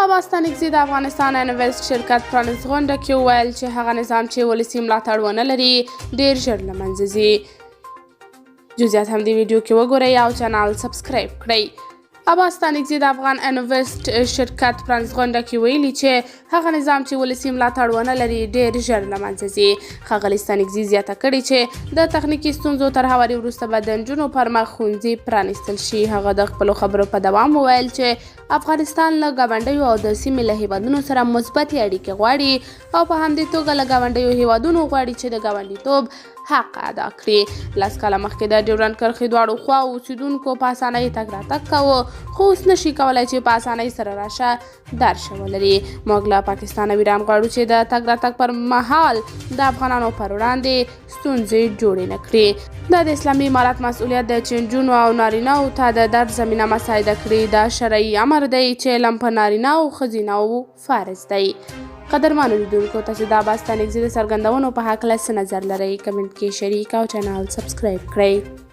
عباس ستانکزي د افغانستان انویسټ شرکت پرانیست غونډه کې وویل چې هغه نظام چې ولسي ملاتړ ونه لري ډیر ژر له منځه ځي. جزئیات هم دې ویډیو کې وګورئ او چینل سبسکرایب کړئ. عباس ستانکزي د افغان انویسټ شرکت پرانیست غونډه کې ویلي چې هغه نظام چې ولسي ملاتړ ونه لري ډیر ژر له منځه ځي. ښاغلي ستانکزي زیاته کړې چې د تخنیکي ستونزو تر هواري وروسته به د نجونو پر مخ ښوونځي پرانیستل شي. هغه د خپلو خبرو په دوام وویل چې افغانستان له ګاونډیو او د سیمې له هیوادونو سره مثبتې اړیکې غواړي او په همدې توګه له ګاونډیو هیوادونو غواړي چې د ګاونډیتوب حق ادا کړي. 10 کاله مخکې د ډیورنډ کرښې دواړو خواو اوسیدونکو په اسانۍ تګ راتګ کاوه، خو اوس نشي کولی چې په اسانۍ سره راشه درشه ولري. موږ له پاکستان او ایران غواړو چې د تګ راتګ پر مهال د افغانانو پر وړاندې ستونزې جوړې نه کړي. دا د اسلامي امارت مسؤلیت دی چې نجونو او نارینه‌و ته د درس زمینه مساعده کړي. دا شرعي امر دی چې علم په نارینه او ښځینه‌و فرض دی. قدرمنو لیدونکو، تاسو د عباس ستانکزي د څرګندونو په هکله څه نظر لرئ؟ کمنټ کې شریک او چینل سبسکرایب کړئ.